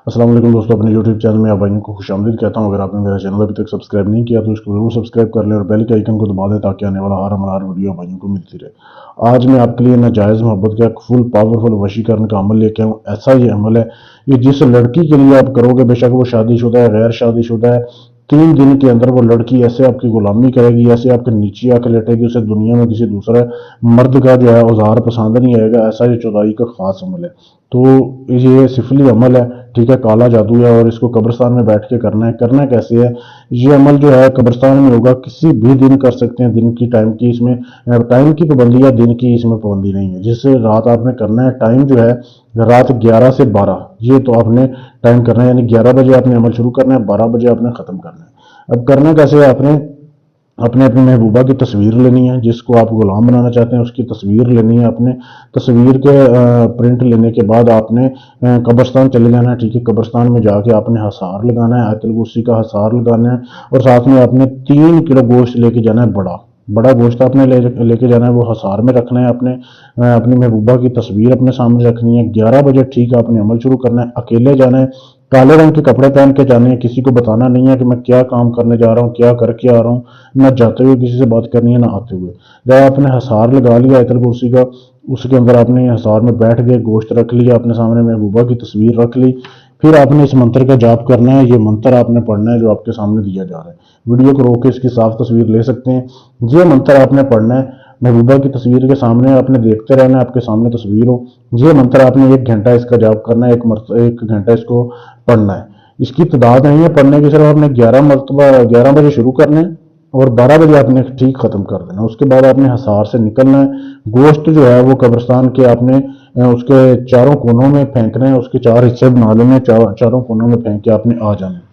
السلام علیکم دوستوں، اپنے یوٹیوب چینل میں آپ بھائیوں کو خوش آمدید کہتا ہوں۔ اگر آپ نے میرا چینل ابھی تک سبسکرائب نہیں کیا تو اس کو ضرور سبسکرائب کر لیں اور بیل کے آئیکن کو دبا دیں تاکہ آنے والا ہر ویڈیو بھائیوں کو ملتی رہے۔ آج میں آپ کے لیے ناجائز محبت کا ایک فل پاورفل وشیکرن کا عمل لے کے آؤں۔ ایسا یہ عمل ہے یہ جس لڑکی کے لیے آپ کرو گے، بے شک وہ شادی شدہ ہے، غیر شادی شدہ ہے، 3 دن کے اندر وہ لڑکی ایسے آپ کی غلامی کرے گی، ایسے آپ کے نیچے آ کے لیٹے گی، اسے دنیا میں کسی دوسرے مرد کا جو ہے اوزار پسند نہیں آئے گا۔ ایسا یہ چودائی کا خاص عمل ہے۔ تو یہ سفلی عمل ہے، ٹھیک ہے، کالا جادو ہے، اور اس کو قبرستان میں بیٹھ کے کرنا کیسے ہے؟ یہ عمل جو ہے قبرستان میں ہوگا، کسی بھی دن کر سکتے ہیں، دن کی ٹائم کی اس میں ٹائم کی پابندی ہے، دن کی اس میں پابندی نہیں ہے۔ جس رات آپ نے کرنا ہے، ٹائم جو ہے رات 11 سے 12، یہ تو آپ نے ٹائم کرنا ہے، یعنی 11 بجے آپ نے عمل شروع کرنا ہے، 12 بجے آپ نے ختم کرنا ہے۔ اب کرنا کیسے ہے؟ اپنے اپنی محبوبہ کی تصویر لینی ہے، جس کو آپ غلام بنانا چاہتے ہیں اس کی تصویر لینی ہے۔ اپنے تصویر کے پرنٹ لینے کے بعد آپ نے قبرستان چلے جانا ہے، ٹھیک ہے، قبرستان میں جا کے آپ نے حصار لگانا ہے، آیت الکرسی کا حصار لگانا ہے، اور ساتھ میں آپ نے 3 کلو گوشت لے کے جانا ہے، بڑا گوشت آپ نے لے کے جانا ہے، وہ حصار میں رکھنا ہے، اپنی محبوبہ کی تصویر اپنے سامنے رکھنی ہے۔ 11 بجے ٹھیک ہے آپ نے عمل شروع کرنا ہے، اکیلے جانا ہے، کالے رنگ کے کپڑے پہن کے جانے ہیں، کسی کو بتانا نہیں ہے کہ میں کیا کام کرنے جا رہا ہوں، کیا کر کے آ رہا ہوں، نہ جاتے ہوئے کسی سے بات کرنی ہے، نہ آتے ہوئے۔ جب آپ نے حصار لگا لیا آیت الکرسی کا، اس کے اندر آپ نے حصار میں بیٹھ گئے، گوشت رکھ لیا اپنے سامنے، محبوبہ کی تصویر رکھ لی، پھر آپ نے اس منتر کا جاپ کرنا ہے۔ یہ منتر آپ نے پڑھنا ہے جو آپ کے سامنے دیا جا رہا ہے۔ ویڈیو کو روک کے اس کی صاف تصویر لے سکتے ہیں۔ یہ منتر آپ نے پڑھنا ہے، محبوبہ کی تصویر کے سامنے آپ نے دیکھتے رہنا ہے، آپ کے سامنے تصویر ہو۔ یہ منتر آپ نے 1 گھنٹہ اس کا جاپ کرنا ہے، 1 گھنٹہ اس کو پڑھنا ہے۔ اس کی تعداد نہیں ہے پڑھنے کی، صرف آپ نے 11 بجے شروع کرنا ہے اور 12 بجے آپ نے ٹھیک ختم کر دینا۔ اس کے بعد آپ نے حصار سے نکلنا ہے، گوشت جو ہے وہ قبرستان کے آپ نے اس کے چاروں کونوں میں پھینکنا ہے، اس کے 4 حصے بنا لینے ہیں، چاروں کونوں میں پھینک کے آپ نے آ جانا ہے۔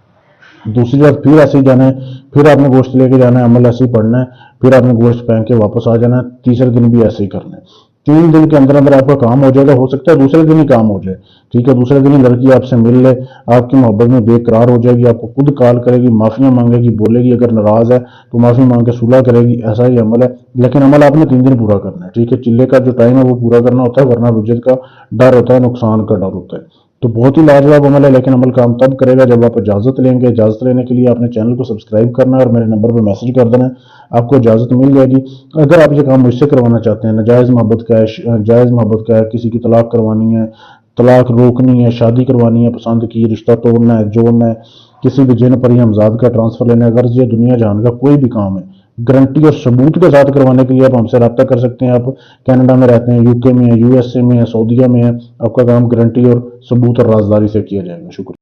دوسری بار پھر ایسے ہی جانا ہے، پھر آپ نے گوشت لے کے جانا ہے، عمل ایسے ہی پڑھنا ہے، پھر آپ نے گوشت پھینک کے واپس آ جانا ہے۔ تیسرے دن بھی ایسے ہی کرنا ہے۔ 3 دن کے اندر آپ کا کام ہو جائے گا، ہو سکتا ہے دوسرے دن ہی کام ہو جائے، ٹھیک ہے، دوسرے دن ہی لڑکی آپ سے مل لے، آپ کی محبت میں بے قرار ہو جائے گی، آپ کو خود کال کرے گی، معافیاں مانگے گی، بولے گی، اگر ناراض ہے تو معافی مانگ کے صلح کرے گی۔ ایسا ہی عمل ہے، لیکن عمل آپ نے 3 دن پورا کرنا ہے، ٹھیک ہے، چلے کا جو ٹائم ہے وہ پورا کرنا ہوتا ہے، ورنہ رجت کا ڈر ہوتا ہے، نقصان کا ڈر ہوتا ہے۔ تو بہت ہی لاجواب عمل ہے، لیکن عمل کام تب کرے گا جب آپ اجازت لیں گے۔ اجازت لینے کے لیے آپ نے چینل کو سبسکرائب کرنا ہے اور میرے نمبر پہ میسج کر دینا ہے، آپ کو اجازت مل جائے گی۔ اگر آپ یہ کام مجھ سے کروانا چاہتے ہیں، ناجائز محبت کا ہے، جائز محبت کا ہے، کسی کی طلاق کروانی ہے، طلاق روکنی ہے، شادی کروانی ہے، پسند کی، رشتہ توڑنا ہے، جوڑنا ہے، کسی بھی جن پری ہمزاد کا ٹرانسفر لینا ہے، اگر یہ دنیا جہان کا کوئی بھی کام ہے، گارنٹی اور ثبوت کے ساتھ کروانے کے لیے آپ ہم سے رابطہ کر سکتے ہیں۔ آپ کینیڈا میں رہتے ہیں، UK میں ہیں، USA میں ہیں، سعودیہ میں ہیں، آپ کا کام گارنٹی اور ثبوت اور رازداری سے کیا جائے گا۔ شکریہ۔